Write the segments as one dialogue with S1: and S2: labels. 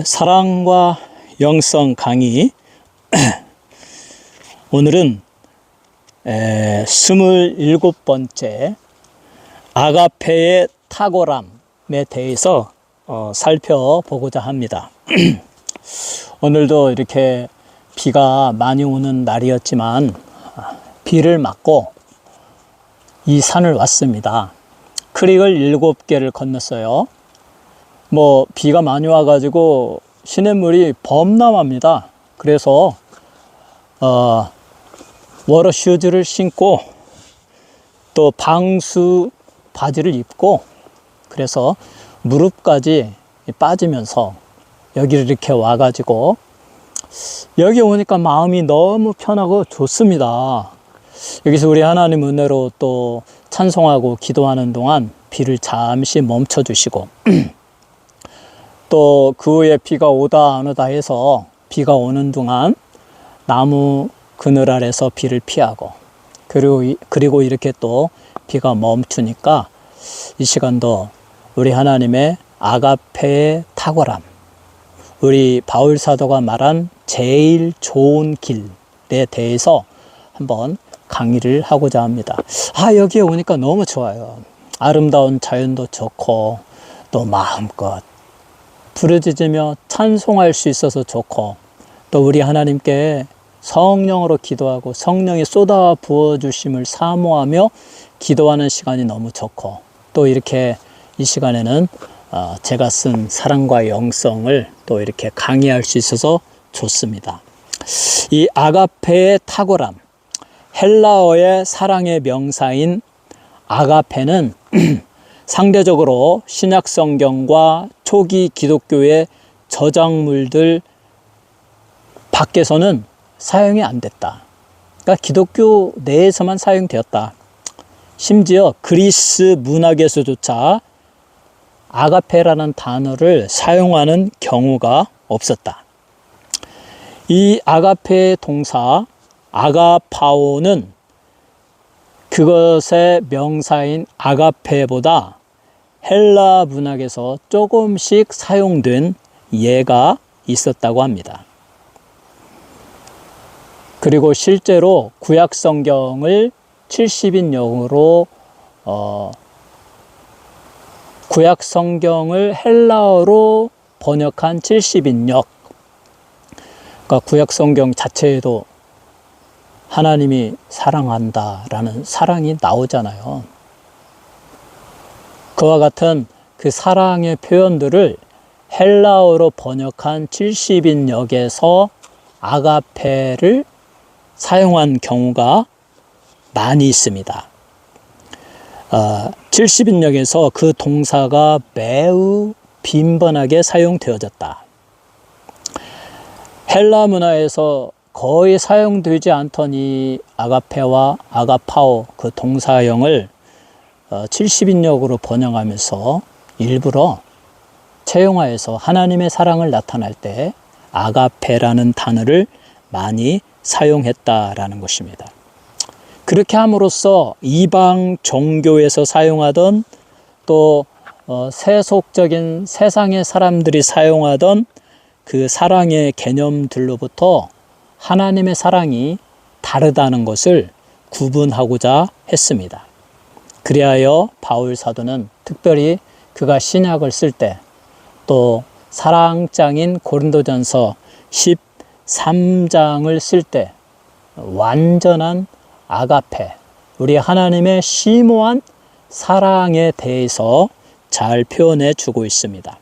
S1: 사랑과 영성 강의 오늘은 27번째 아가페의 탁월함에 대해서 살펴보고자 합니다. 오늘도 이렇게 비가 많이 오는 날이었지만 비를 맞고 이 산을 왔습니다. 크릭을 7개를 건넜어요. 비가 많이 와가지고 시냇물이 범람합니다. 그래서 워러 슈즈를 신고 또 방수 바지를 입고 그래서 무릎까지 빠지면서 여기를 이렇게 와가지고 여기 오니까 마음이 너무 편하고 좋습니다. 여기서 우리 하나님 은혜로 또 찬송하고 기도하는 동안 비를 잠시 멈춰 주시고 또 그 후에 비가 오다 안 오다 해서 비가 오는 동안 나무 그늘 아래서 비를 피하고 그리고 이렇게 또 비가 멈추니까 이 시간도 우리 하나님의 아가페의 탁월함, 우리 바울 사도가 말한 제일 좋은 길에 대해서 한번 강의를 하고자 합니다. 여기에 오니까 너무 좋아요. 아름다운 자연도 좋고 또 마음껏 부르짖으며 찬송할 수 있어서 좋고 또 우리 하나님께 성령으로 기도하고 성령이 쏟아 부어주심을 사모하며 기도하는 시간이 너무 좋고 또 이렇게 이 시간에는 제가 쓴 사랑과 영성을 또 이렇게 강의할 수 있어서 좋습니다. 이 아가페의 탁월함, 헬라어의 사랑의 명사인 아가페는 상대적으로 신약 성경과 초기 기독교의 저작물들 밖에서는 사용이 안 됐다. 그러니까 기독교 내에서만 사용되었다. 심지어 그리스 문학에서조차 아가페라는 단어를 사용하는 경우가 없었다. 이 아가페의 동사 아가파오는 그것의 명사인 아가페보다 헬라 문학에서 조금씩 사용된 예가 있었다고 합니다. 그리고 실제로 구약 성경을 70인역으로 구약 성경을 헬라어로 번역한 70인역, 그러니까 구약 성경 자체에도 하나님이 사랑한다라는 사랑이 나오잖아요. 그와 같은 그 사랑의 표현들을 헬라어로 번역한 70인역에서 아가페를 사용한 경우가 많이 있습니다. 70인역에서 그 동사가 매우 빈번하게 사용되어졌다. 헬라 문화에서 거의 사용되지 않던 이 아가페와 아가파오 그 동사형을 70인역으로 번역하면서 일부러 채용화해서 하나님의 사랑을 나타낼 때 아가페라는 단어를 많이 사용했다라는 것입니다. 그렇게 함으로써 이방 종교에서 사용하던 또 세속적인 세상의 사람들이 사용하던 그 사랑의 개념들로부터 하나님의 사랑이 다르다는 것을 구분하고자 했습니다. 그리하여 바울 사도는 특별히 그가 신약을 쓸 때 또 사랑장인 고린도전서 13장을 쓸 때 완전한 아가페, 우리 하나님의 심오한 사랑에 대해서 잘 표현해 주고 있습니다.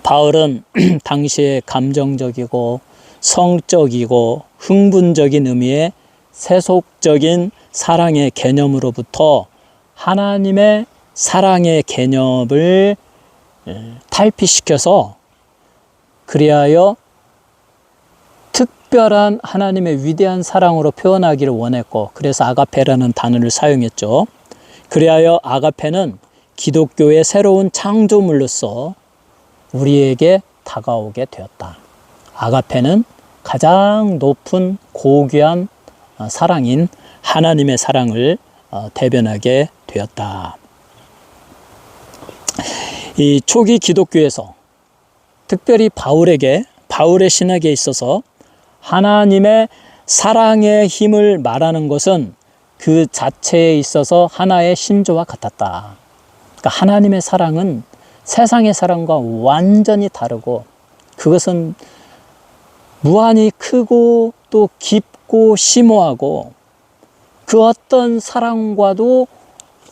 S1: 바울은 당시에 감정적이고 성적이고 흥분적인 의미의 세속적인 사랑의 개념으로부터 하나님의 사랑의 개념을 탈피시켜서 그리하여 특별한 하나님의 위대한 사랑으로 표현하기를 원했고 그래서 아가페라는 단어를 사용했죠. 그리하여 아가페는 기독교의 새로운 창조물로서 우리에게 다가오게 되었다. 아가페는 가장 높은 고귀한 사랑인 하나님의 사랑을 대변하게 되었다. 이 초기 기독교에서 특별히 바울의 신학에 있어서 하나님의 사랑의 힘을 말하는 것은 그 자체에 있어서 하나의 신조와 같았다. 그러니까 하나님의 사랑은 세상의 사랑과 완전히 다르고 그것은 무한히 크고 또 깊고 심오하고 그 어떤 사랑과도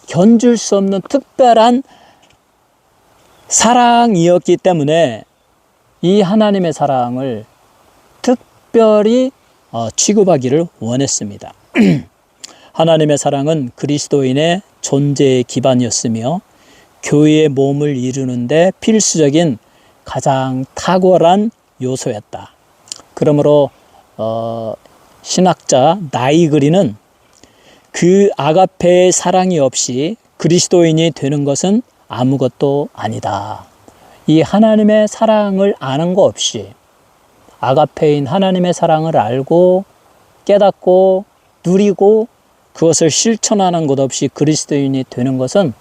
S1: 견줄 수 없는 특별한 사랑이었기 때문에 이 하나님의 사랑을 특별히 취급하기를 원했습니다. 하나님의 사랑은 그리스도인의 존재의 기반이었으며 교회의 몸을 이루는데 필수적인 가장 탁월한 요소였다. 그러므로 신학자 나이그리는 그 아가페의 사랑이 없이 그리스도인이 되는 것은 아무것도 아니다. 이 하나님의 사랑을 아는 거 없이 아가페인 하나님의 사랑을 알고 깨닫고 누리고 그것을 실천하는 것 없이 그리스도인이 되는 것은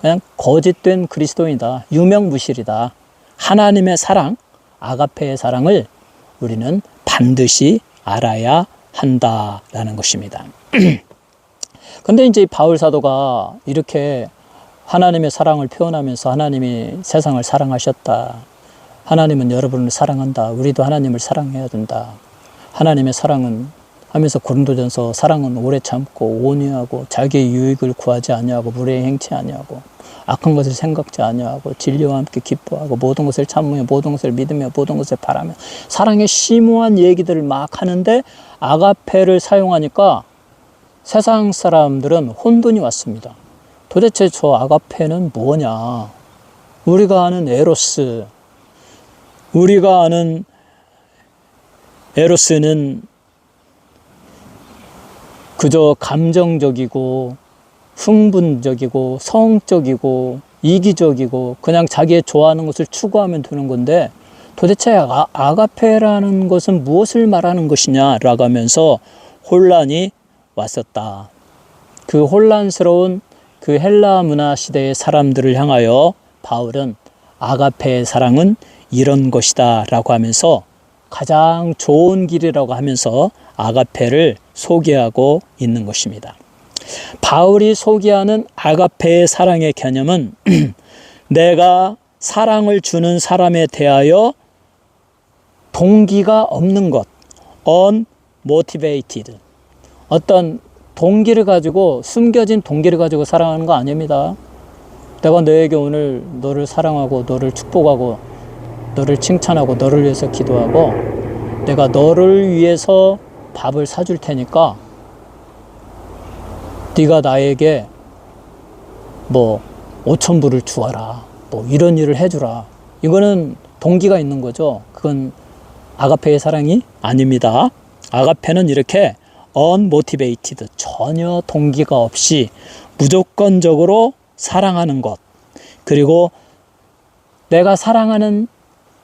S1: 그냥 거짓된 그리스도인이다. 유명무실이다. 하나님의 사랑, 아가페의 사랑을 우리는 반드시 알아야 한다라는 것입니다. 근데 이제 바울 사도가 이렇게 하나님의 사랑을 표현하면서 하나님이 세상을 사랑하셨다. 하나님은 여러분을 사랑한다. 우리도 하나님을 사랑해야 된다. 하나님의 사랑은 하면서 고린도전서 사랑은 오래 참고 온유하고 자기의 유익을 구하지 아니하고 불의에 행치 아니하고 악한 것을 생각지 아니하고 진리와 함께 기뻐하고 모든 것을 참으며 모든 것을 믿으며 모든 것을 바라며 사랑의 심오한 얘기들을 막 하는데 아가페를 사용하니까 세상 사람들은 혼돈이 왔습니다. 도대체 저 아가페는 뭐냐? 우리가 아는 에로스, 우리가 아는 에로스는 그저 감정적이고 흥분적이고 성적이고 이기적이고 그냥 자기의 좋아하는 것을 추구하면 되는 건데 도대체 아가페라는 것은 무엇을 말하는 것이냐라고 하면서 혼란이 왔었다. 그 혼란스러운 그 헬라 문화 시대의 사람들을 향하여 바울은 아가페의 사랑은 이런 것이다 라고 하면서 가장 좋은 길이라고 하면서 아가페를 소개하고 있는 것입니다. 바울이 소개하는 아가페의 사랑의 개념은 내가 사랑을 주는 사람에 대하여 동기가 없는 것, unmotivated. 어떤 동기를 가지고 숨겨진 동기를 가지고 사랑하는 거 아닙니다. 내가 너에게 오늘 너를 사랑하고 너를 축복하고 너를 칭찬하고 너를 위해서 기도하고 내가 너를 위해서 밥을 사줄 테니까 네가 나에게 뭐 5,000불을 주어라. 뭐 이런 일을 해주라. 이거는 동기가 있는 거죠. 그건 아가페의 사랑이 아닙니다. 아가페는 이렇게 unmotivated, 전혀 동기가 없이 무조건적으로 사랑하는 것. 그리고 내가 사랑하는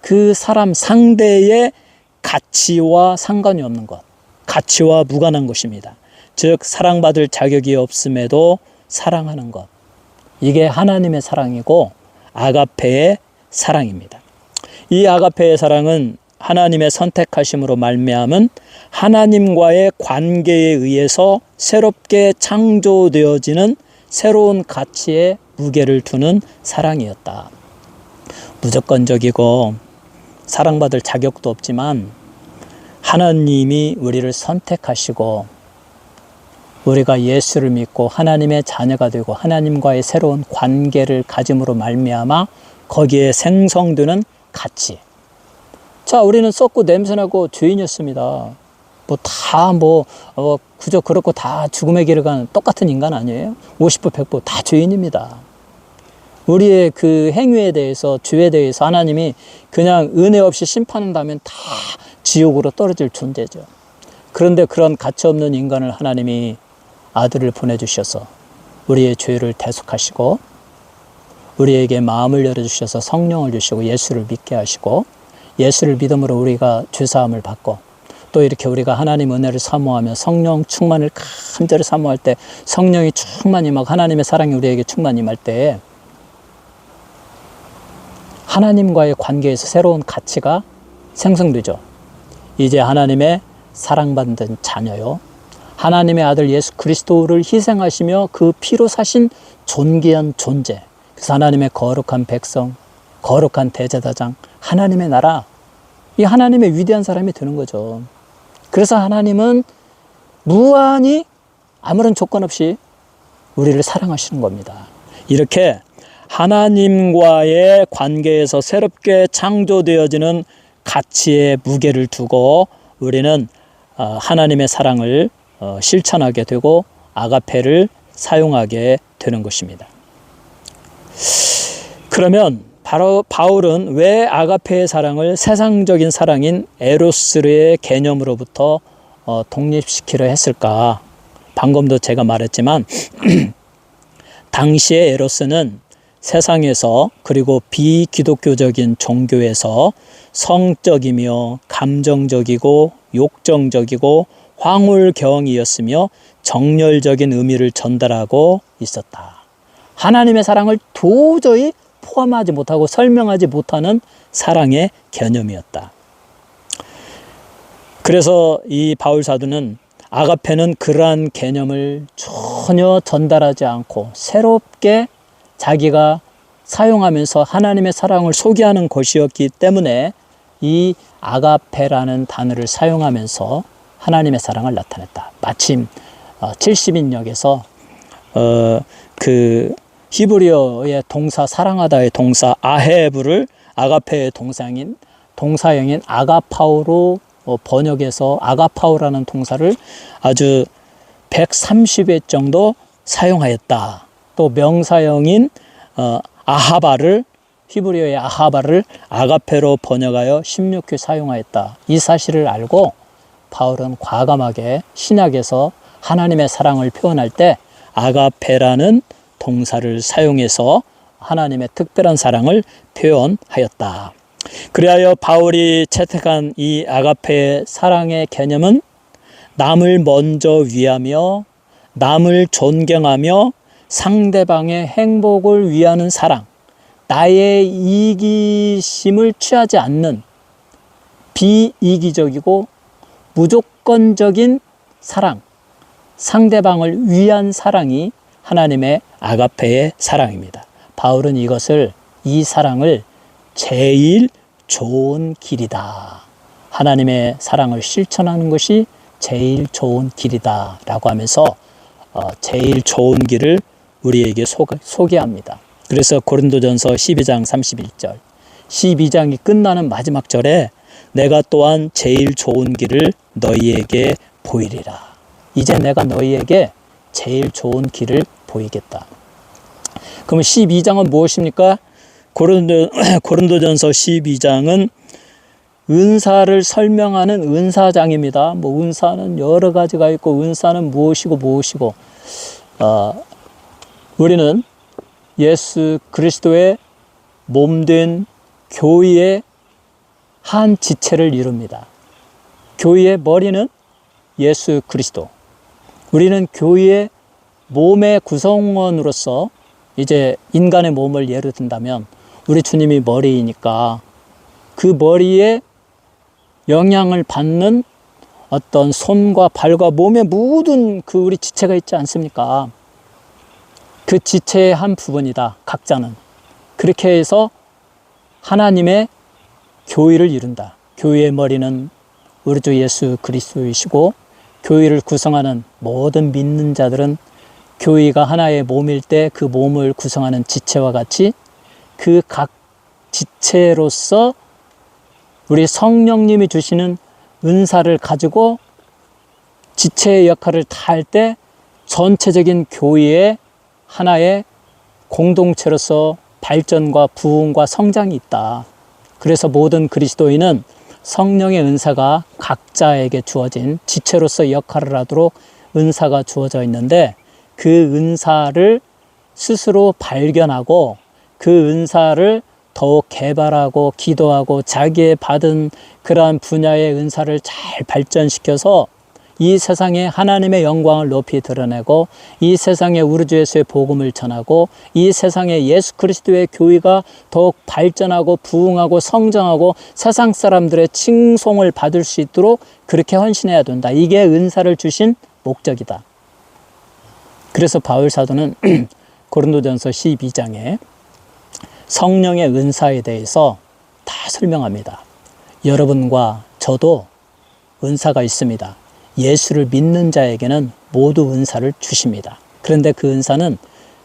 S1: 그 사람 상대의 가치와 상관이 없는 것. 가치와 무관한 것입니다. 즉 사랑받을 자격이 없음에도 사랑하는 것. 이게 하나님의 사랑이고 아가페의 사랑입니다. 이 아가페의 사랑은 하나님의 선택하심으로 말미암은 하나님과의 관계에 의해서 새롭게 창조되어지는 새로운 가치에 무게를 두는 사랑이었다. 무조건적이고 사랑받을 자격도 없지만 하나님이 우리를 선택하시고 우리가 예수를 믿고 하나님의 자녀가 되고 하나님과의 새로운 관계를 가짐으로 말미암아 거기에 생성되는 가치. 자, 우리는 썩고 냄새나고 죄인이었습니다. 그저 그렇고 다 죽음의 길을 가는 똑같은 인간 아니에요? 50부 100부 다 죄인입니다. 우리의 그 행위에 대해서 죄에 대해서 하나님이 그냥 은혜 없이 심판한다면 다 지옥으로 떨어질 존재죠. 그런데 그런 가치 없는 인간을 하나님이 아들을 보내주셔서 우리의 죄를 대속하시고 우리에게 마음을 열어주셔서 성령을 주시고 예수를 믿게 하시고 예수를 믿음으로 우리가 죄사함을 받고 또 이렇게 우리가 하나님 은혜를 사모하며 성령 충만을 간절히 사모할 때 성령이 충만히 막 하나님의 사랑이 우리에게 충만히 임할 때 하나님과의 관계에서 새로운 가치가 생성되죠. 이제 하나님의 사랑받는 자녀요, 하나님의 아들 예수 그리스도를 희생하시며 그 피로 사신 존귀한 존재, 그래서 하나님의 거룩한 백성, 거룩한 대제사장, 하나님의 나라, 이 하나님의 위대한 사람이 되는 거죠. 그래서 하나님은 무한히 아무런 조건 없이 우리를 사랑하시는 겁니다. 이렇게 하나님과의 관계에서 새롭게 창조되어지는 가치의 무게를 두고 우리는 하나님의 사랑을 실천하게 되고 아가페를 사용하게 되는 것입니다. 그러면 바로 바울은 왜 아가페의 사랑을 세상적인 사랑인 에로스의 개념으로부터 독립시키려 했을까? 방금도 제가 말했지만 당시의 에로스는 세상에서 그리고 비기독교적인 종교에서 성적이며 감정적이고 욕정적이고 황홀경이었으며 정열적인 의미를 전달하고 있었다. 하나님의 사랑을 도저히 포함하지 못하고 설명하지 못하는 사랑의 개념이었다. 그래서 이 바울 사도는 아가페는 그러한 개념을 전혀 전달하지 않고 새롭게 자기가 사용하면서 하나님의 사랑을 소개하는 것이었기 때문에 이 아가페라는 단어를 사용하면서 하나님의 사랑을 나타냈다. 마침 70인역에서 그 히브리어의 동사 사랑하다의 동사 아헤브를 아가페의 동사형인 아가파오로 번역해서 아가파오라는 동사를 아주 130회 정도 사용하였다. 또 명사형인 아하바를 히브리어의 아하바를 아가페로 번역하여 16회 사용하였다. 이 사실을 알고 바울은 과감하게 신약에서 하나님의 사랑을 표현할 때 아가페라는 동사를 사용해서 하나님의 특별한 사랑을 표현하였다. 그리하여 바울이 채택한 이 아가페의 사랑의 개념은 남을 먼저 위하며 남을 존경하며 상대방의 행복을 위하는 사랑, 나의 이기심을 취하지 않는 비이기적이고 무조건적인 사랑, 상대방을 위한 사랑이 하나님의 아가페의 사랑입니다. 바울은 이 사랑을 제일 좋은 길이다. 하나님의 사랑을 실천하는 것이 제일 좋은 길이다 라고 하면서 제일 좋은 길을 우리에게 소개합니다. 그래서 고린도전서 12장 31절, 12장이 끝나는 마지막 절에 내가 또한 제일 좋은 길을 너희에게 보이리라. 이제 내가 너희에게 제일 좋은 길을 보이겠다. 그러면 12장은 무엇입니까? 고린도전서 12장은 은사를 설명하는 은사장입니다. 은사는 여러 가지가 있고 은사는 무엇이고 우리는 예수 그리스도의 몸된 교회의 한 지체를 이룹니다. 교회의 머리는 예수 그리스도. 우리는 교회의 몸의 구성원으로서 이제 인간의 몸을 예로 든다면 우리 주님이 머리이니까 그 머리에 영향을 받는 어떤 손과 발과 몸의 모든 그 우리 지체가 있지 않습니까? 그 지체의 한 부분이다, 각자는. 그렇게 해서 하나님의 교회를 이룬다. 교회의 머리는 우리 주 예수 그리스도이시고 교회를 구성하는 모든 믿는 자들은 교회가 하나의 몸일 때 그 몸을 구성하는 지체와 같이 그 각 지체로서 우리 성령님이 주시는 은사를 가지고 지체의 역할을 다할 때 전체적인 교회의 하나의 공동체로서 발전과 부흥과 성장이 있다. 그래서 모든 그리스도인은 성령의 은사가 각자에게 주어진 지체로서 역할을 하도록 은사가 주어져 있는데 그 은사를 스스로 발견하고 그 은사를 더욱 개발하고 기도하고 자기의 받은 그러한 분야의 은사를 잘 발전시켜서 이 세상에 하나님의 영광을 높이 드러내고 이 세상에 우리 주 예수의 복음을 전하고 이 세상에 예수 그리스도의 교회가 더욱 발전하고 부흥하고 성장하고 세상 사람들의 칭송을 받을 수 있도록 그렇게 헌신해야 된다. 이게 은사를 주신 목적이다. 그래서 바울 사도는 고린도전서 12장에 성령의 은사에 대해서 다 설명합니다. 여러분과 저도 은사가 있습니다. 예수를 믿는 자에게는 모두 은사를 주십니다. 그런데 그 은사는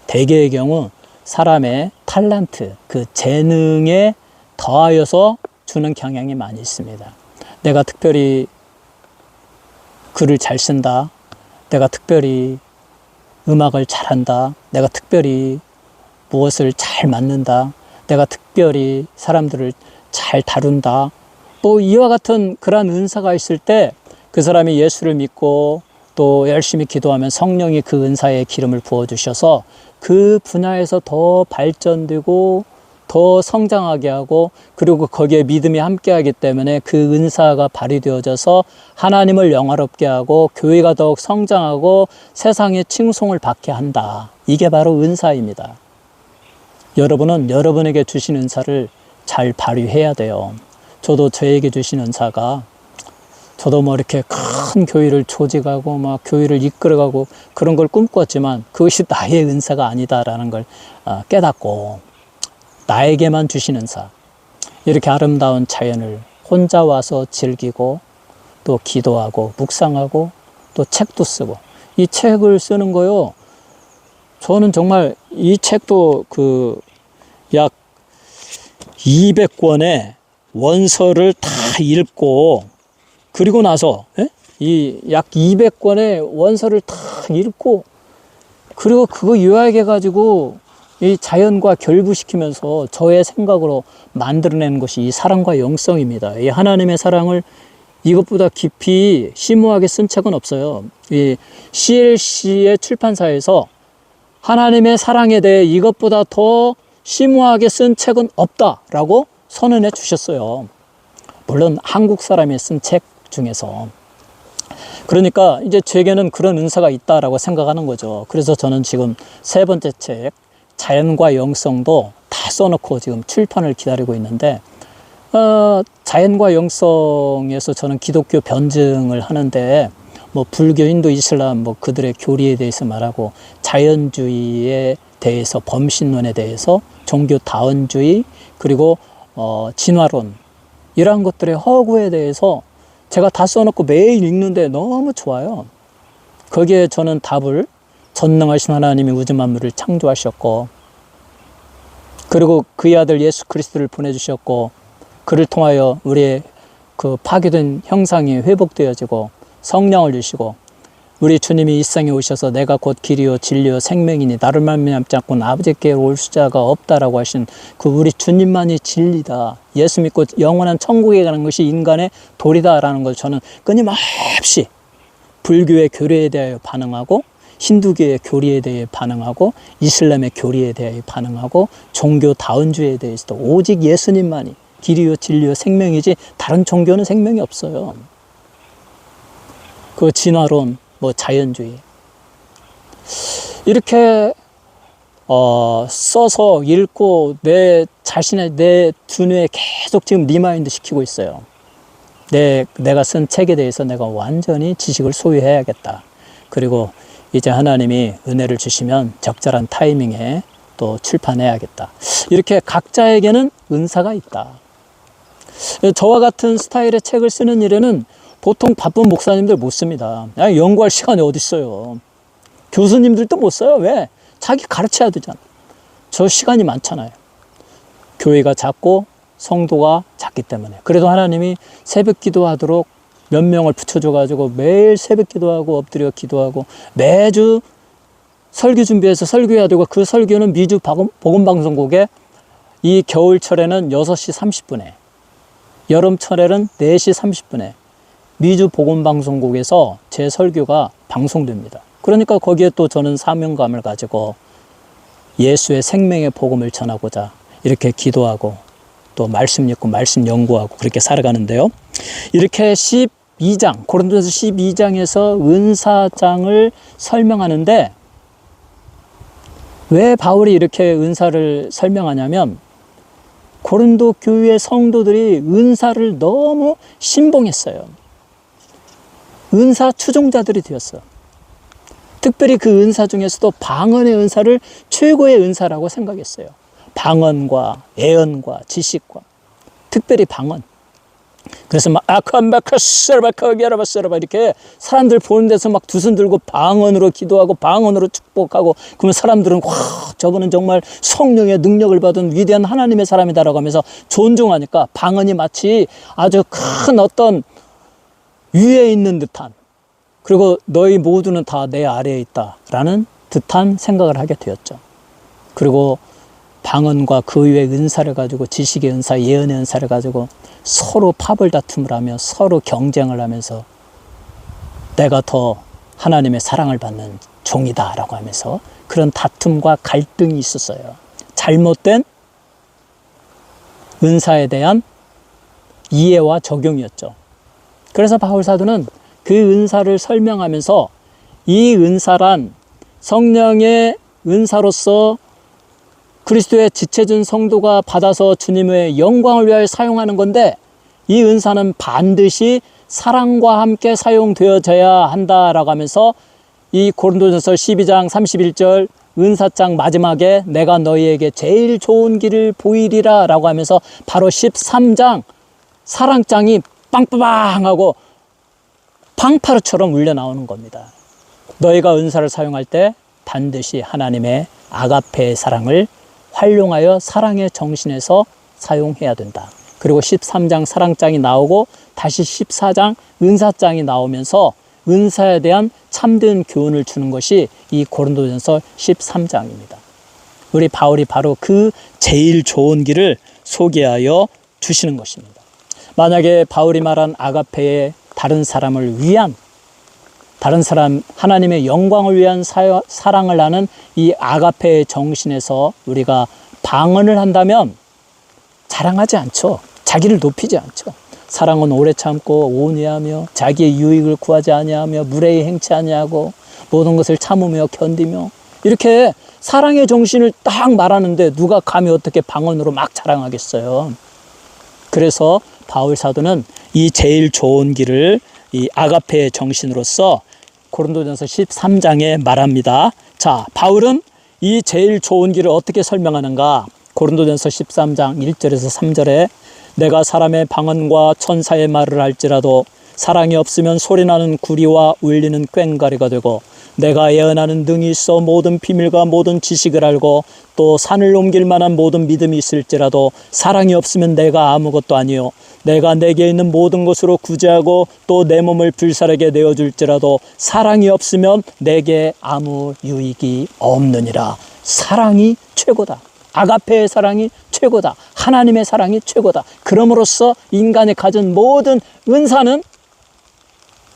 S1: 대개의 경우 사람의 탤런트, 그 재능에 더하여서 주는 경향이 많이 있습니다. 내가 특별히 글을 잘 쓴다. 내가 특별히 음악을 잘한다. 내가 특별히 무엇을 잘 맡는다. 내가 특별히 사람들을 잘 다룬다. 뭐 이와 같은 그러한 은사가 있을 때 그 사람이 예수를 믿고 또 열심히 기도하면 성령이 그 은사에 기름을 부어주셔서 그 분야에서 더 발전되고 더 성장하게 하고 그리고 거기에 믿음이 함께하기 때문에 그 은사가 발휘되어져서 하나님을 영화롭게 하고 교회가 더욱 성장하고 세상에 칭송을 받게 한다. 이게 바로 은사입니다. 여러분은 여러분에게 주신 은사를 잘 발휘해야 돼요. 저도 저에게 주신 은사가 저도 뭐 이렇게 큰 교회를 조직하고 막 교회를 이끌어가고 그런 걸 꿈꿨지만 그것이 나의 은사가 아니다라는 걸 깨닫고 나에게만 주신 은사, 이렇게 아름다운 자연을 혼자 와서 즐기고 또 기도하고 묵상하고 또 책도 쓰고, 이 책을 쓰는 거요, 저는 정말 이 책도 그 약 200권의 원서를 다 읽고 그리고 나서 이 약 200권의 원서를 다 읽고 그리고 그거 요약해 가지고 이 자연과 결부시키면서 저의 생각으로 만들어내는 것이 이 사랑과 영성입니다. 이 하나님의 사랑을 이것보다 깊이 심오하게 쓴 책은 없어요. 이 CLC의 출판사에서 하나님의 사랑에 대해 이것보다 더 심오하게 쓴 책은 없다라고 선언해 주셨어요. 물론 한국 사람이 쓴 책 중에서. 그러니까 이제 제게는 그런 은사가 있다라고 생각하는 거죠. 그래서 저는 지금 세 번째 책 자연과 영성도 다 써놓고 지금 출판을 기다리고 있는데, 자연과 영성에서 저는 기독교 변증을 하는데 뭐 불교, 힌두, 이슬람 뭐 그들의 교리에 대해서 말하고, 자연주의에 대해서, 범신론에 대해서, 종교 다원주의, 그리고 진화론, 이러한 것들의 허구에 대해서 제가 다 써놓고 매일 읽는데 너무 좋아요. 거기에 저는 답을, 전능하신 하나님이 우주 만물을 창조하셨고 그리고 그의 아들 예수 그리스도를 보내주셨고 그를 통하여 우리의 그 파괴된 형상이 회복되어지고 성령을 주시고, 우리 주님이 이 세상에 오셔서 내가 곧 길이요 진리요 생명이니 나를 말미암지 않고는 아버지께 올 수자가 없다라고 하신 그 우리 주님만이 진리다. 예수 믿고 영원한 천국에 가는 것이 인간의 도리다라는 걸 저는 끊임없이 불교의 교리에 대하여 반응하고, 힌두교의 교리에 대해 반응하고, 이슬람의 교리에 대해 반응하고, 종교 다원주의에 대해서도 오직 예수님만이 길이요 진리요 생명이지 다른 종교는 생명이 없어요. 그 진화론, 뭐 자연주의, 이렇게 써서 읽고 내 자신의 내 두뇌에 계속 지금 리마인드 시키고 있어요. 내가 쓴 책에 대해서 내가 완전히 지식을 소유해야겠다. 그리고 이제 하나님이 은혜를 주시면 적절한 타이밍에 또 출판해야겠다. 이렇게 각자에게는 은사가 있다. 저와 같은 스타일의 책을 쓰는 일에는 보통 바쁜 목사님들 못 씁니다. 연구할 시간이 어디 있어요. 교수님들도 못 써요. 왜? 자기 가르쳐야 되잖아. 저 시간이 많잖아요. 교회가 작고 성도가 작기 때문에. 그래도 하나님이 새벽 기도하도록 몇 명을 붙여줘가지고 매일 새벽 기도하고 엎드려 기도하고 매주 설교 준비해서 설교해야 되고, 그 설교는 미주 복음방송국에 이 겨울철에는 6시 30분에, 여름철에는 4시 30분에 미주 복음방송국에서 제 설교가 방송됩니다. 그러니까 거기에 또 저는 사명감을 가지고 예수의 생명의 복음을 전하고자 이렇게 기도하고 또 말씀 읽고 말씀 연구하고 그렇게 살아가는데요. 이렇게 12장, 고린도전서 12장에서 은사장을 설명하는데 왜 바울이 이렇게 은사를 설명하냐면 고린도 교회 성도들이 은사를 너무 신봉했어요. 은사 추종자들이 되었어요. 특별히 그 은사 중에서도 방언의 은사를 최고의 은사라고 생각했어요. 방언과 예언과 지식과 특별히 방언. 그래서 막 아칸바카 셀바카 게라바셀바 이렇게 사람들 보는 데서 막 두 손 들고 방언으로 기도하고 방언으로 축복하고 그러면 사람들은 와 저분은 정말 성령의 능력을 받은 위대한 하나님의 사람이다라고 하면서 존중하니까 방언이 마치 아주 큰 어떤 위에 있는 듯한 그리고 너희 모두는 다 내 아래에 있다라는 듯한 생각을 하게 되었죠. 그리고 방언과 그 외의 은사를 가지고 지식의 은사, 예언의 은사를 가지고 서로 파벌 다툼을 하며 서로 경쟁을 하면서 내가 더 하나님의 사랑을 받는 종이다라고 하면서 그런 다툼과 갈등이 있었어요. 잘못된 은사에 대한 이해와 적용이었죠. 그래서 바울 사도는 그 은사를 설명하면서 이 은사란 성령의 은사로서 그리스도의 지체준 성도가 받아서 주님의 영광을 위하여 사용하는 건데 이 은사는 반드시 사랑과 함께 사용되어져야 한다라고 하면서 이 고린도전서 12장 31절 은사장 마지막에 내가 너희에게 제일 좋은 길을 보이리라 라고 하면서 바로 13장 사랑장이 빵빵하고 팡파르처럼 울려 나오는 겁니다. 너희가 은사를 사용할 때 반드시 하나님의 아가페의 사랑을 활용하여 사랑의 정신에서 사용해야 된다. 그리고 13장 사랑장이 나오고 다시 14장 은사장이 나오면서 은사에 대한 참된 교훈을 주는 것이 이 고린도전서 13장입니다. 우리 바울이 바로 그 제일 좋은 길을 소개하여 주시는 것입니다. 만약에 바울이 말한 아가페의 다른 사람을 위한 다른 사람 하나님의 영광을 위한 사랑을 하는 이 아가페의 정신에서 우리가 방언을 한다면 자랑하지 않죠. 자기를 높이지 않죠. 사랑은 오래 참고 온유하며 자기의 유익을 구하지 아니하며 무례히 행치 아니하고 모든 것을 참으며 견디며 이렇게 사랑의 정신을 딱 말하는데 누가 감히 어떻게 방언으로 막 자랑하겠어요. 그래서 바울 사도는 이 제일 좋은 길을 이 아가페의 정신으로서 고린도전서 13장에 말합니다. 자, 바울은 이 제일 좋은 길을 어떻게 설명하는가? 고린도전서 13장 1절에서 3절에 내가 사람의 방언과 천사의 말을 할지라도 사랑이 없으면 소리나는 구리와 울리는 꽹과리가 되고 내가 예언하는 능이 있어 모든 비밀과 모든 지식을 알고 또 산을 옮길 만한 모든 믿음이 있을지라도 사랑이 없으면 내가 아무것도 아니요 내가 내게 있는 모든 것으로 구제하고 또 내 몸을 불살에게 내어줄지라도 사랑이 없으면 내게 아무 유익이 없느니라. 사랑이 최고다. 아가페의 사랑이 최고다. 하나님의 사랑이 최고다. 그럼으로써 인간이 가진 모든 은사는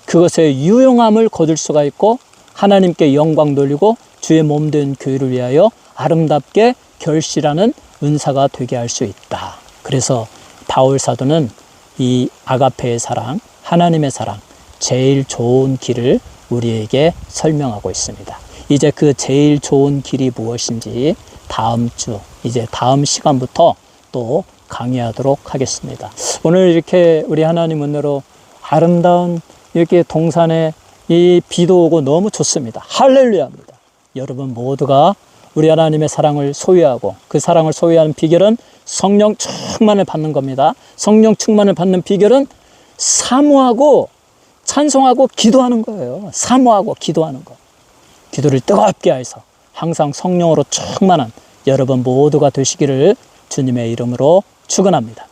S1: 그것의 유용함을 거둘 수가 있고 하나님께 영광 돌리고 주의 몸된 교회를 위하여 아름답게 결실하는 은사가 되게 할 수 있다. 그래서 바울 사도는 이 아가페의 사랑, 하나님의 사랑, 제일 좋은 길을 우리에게 설명하고 있습니다. 이제 그 제일 좋은 길이 무엇인지 다음 주, 이제 다음 시간부터 또 강의하도록 하겠습니다. 오늘 이렇게 우리 하나님 은혜로 아름다운 이렇게 동산에 이 비도 오고 너무 좋습니다. 할렐루야입니다. 여러분 모두가 우리 하나님의 사랑을 소유하고 그 사랑을 소유하는 비결은 성령 충만을 받는 겁니다. 성령 충만을 받는 비결은 사모하고 찬송하고 기도하는 거예요. 사모하고 기도하는 거. 기도를 뜨겁게 해서 항상 성령으로 충만한 여러분 모두가 되시기를 주님의 이름으로 축원합니다.